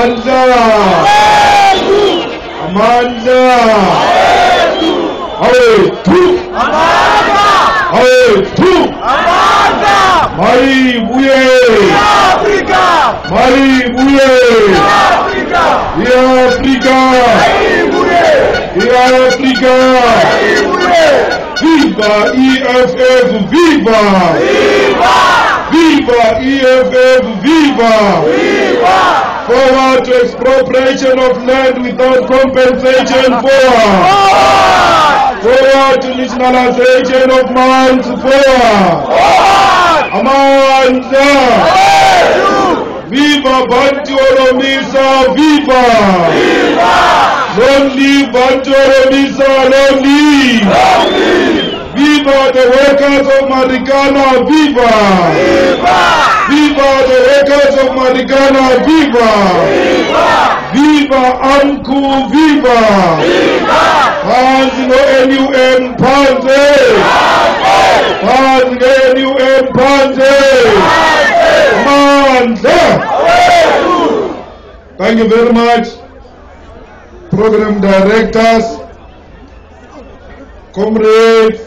Amandla! Amandla! Awethu! Awethu! Maribuye! Maribuye! Africa! Africa! Viva EFF! Viva! Viva EFF! Viva! Forward to expropriation of land without compensation. Forward to nationalization of mines. Amandla! Viva Bantu Oromisa! Viva! Long live Bantu Oromisa! Long live! Viva the workers of Marikana! Viva! Viva the workers of Marikana! Viva! Viva Anku! Viva! Panzi no NUM Panzi! Panzi no NUM Panzi! Amandla! Thank you very much, program directors, comrades.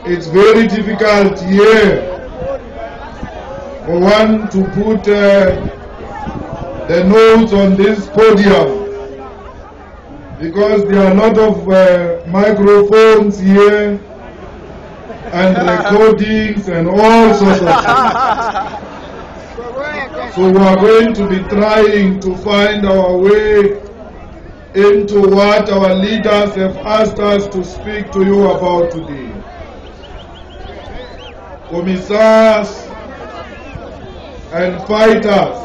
It's very difficult here for one to put the notes on this podium because there are a lot of microphones here and recordings and all sorts of things. So we are going to be trying to find our way into what our leaders have asked us to speak to you about today. Commissars and fighters,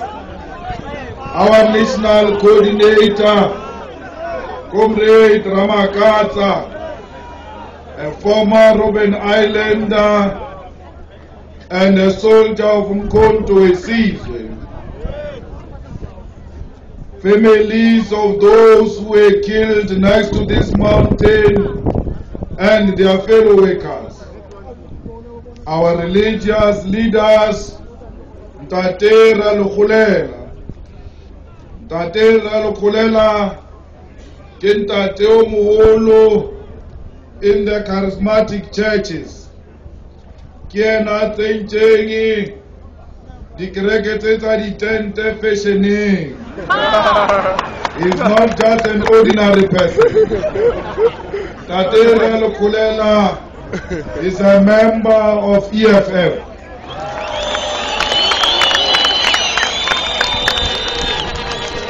our national coordinator, Comrade Ramakatsa, a former Robben Islander and a soldier of Mkhonto Wesizwe, families of those who were killed next to this mountain and their fellow workers, our religious leaders, Ntate Ralukhulela, ke Ntate o moholo in the charismatic churches, ke ena tsentseng dikereke tsa ditente fashioning. He's not just an ordinary person. Ntate Ralukhulela is a member of EFF.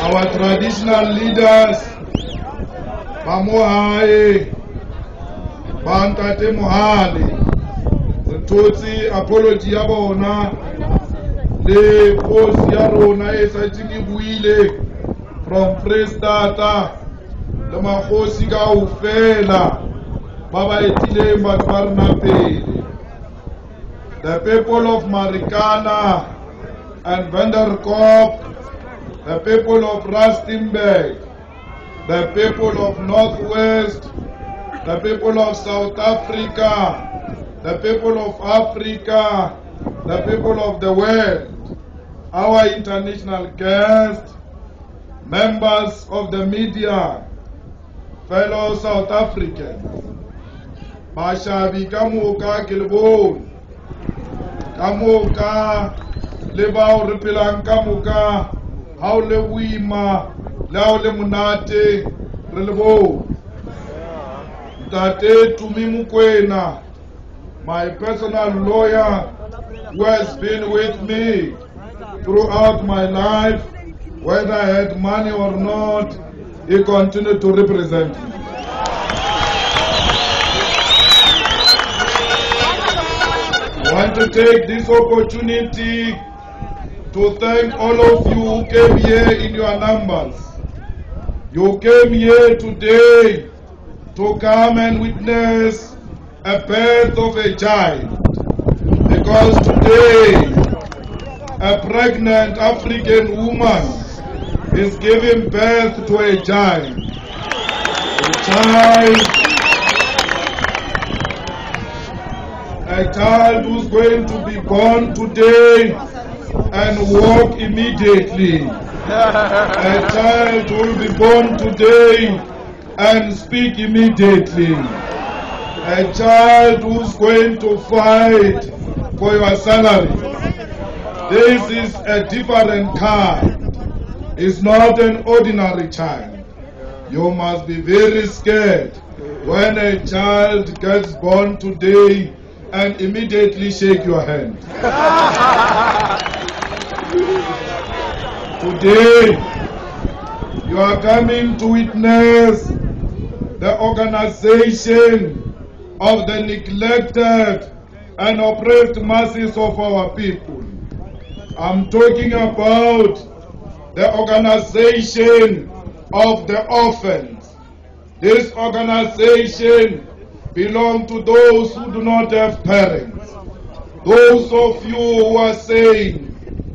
Our traditional leaders, Bamohae, Bantate Mohale, the Tutsi apology abona, le post ya rona e sa buile from Freestata, le makhosi kaofela. The people of Marikana and Vanderkop, the people of Rustenburg, the people of Northwest, the people of South Africa, the people of Africa, the people of the world, our international guests, members of the media, fellow South Africans, Mashabi kamuka kilbon, kamuka lebao repilang kamuka, haule wima, laule munate, relebo. Tate Tumimu Kwena, my personal lawyer, who has been with me throughout my life, whether I had money or not, he continued to represent me. I want to take this opportunity to thank all of you who came here in your numbers. You came here today to come and witness a birth of a child. Because today, a pregnant African woman is giving birth to a child. A child who's going to be born today and walk immediately. A child will be born today and speak immediately. A child who's going to fight for your salary. This is a different kind. It's not an ordinary child. You must be very scared when a child gets born today and immediately shake your hand. Today, you are coming to witness the organization of the neglected and oppressed masses of our people. I'm talking about the organization of the orphans. This organization belongs to those who do not have parents. Those of you who are saying,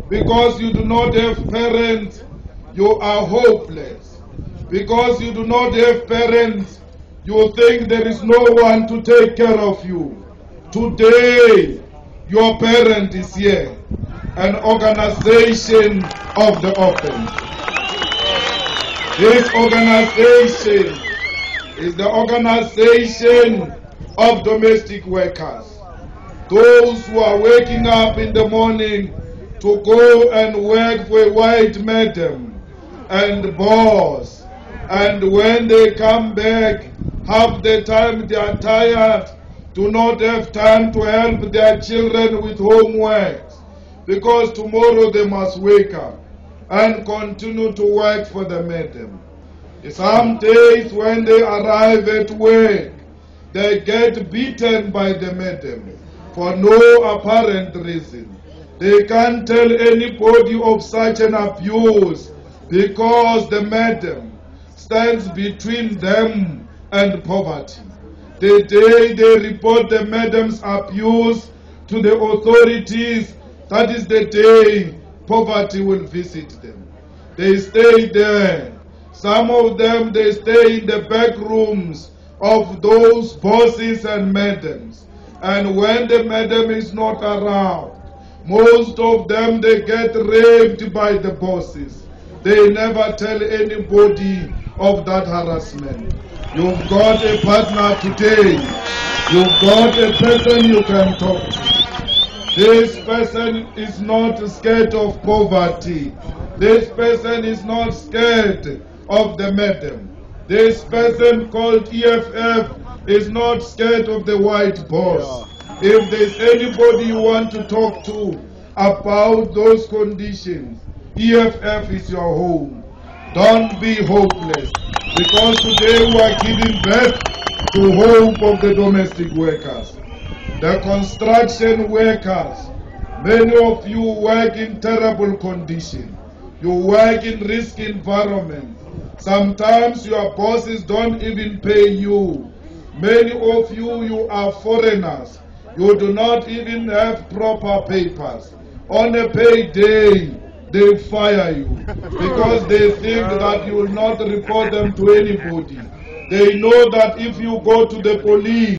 because you do not have parents, you are hopeless. Because you do not have parents, you think there is no one to take care of you. Today, your parent is here, an organization of the orphans. This organization is the organization of domestic workers. Those who are waking up in the morning to go and work for a white madam and boss. And when they come back, half the time they are tired, do not have time to help their children with homework, because tomorrow they must wake up and continue to work for the madam. Some days when they arrive at work, they get beaten by the madam for no apparent reason. They can't tell anybody of such an abuse because the madam stands between them and poverty. The day they report the madam's abuse to the authorities, that is the day poverty will visit them. They stay there. Some of them, they stay in the back rooms of those bosses and madams. And when the madam is not around, most of them, they get raped by the bosses. They never tell anybody of that harassment. You've got a partner today. You've got a person you can talk to. This person is not scared of poverty. This person is not scared of the madam. This person called EFF is not scared of the white boss. If there's anybody you want to talk to about those conditions, EFF is your home. Don't be hopeless, because today we are giving birth to hope of the domestic workers. The construction workers, many of you work in terrible conditions. You work in risky environments. Sometimes your bosses don't even pay you. Many of you, you are foreigners. You do not even have proper papers. On a payday, they fire you because they think that you will not report them to anybody. They know that if you go to the police,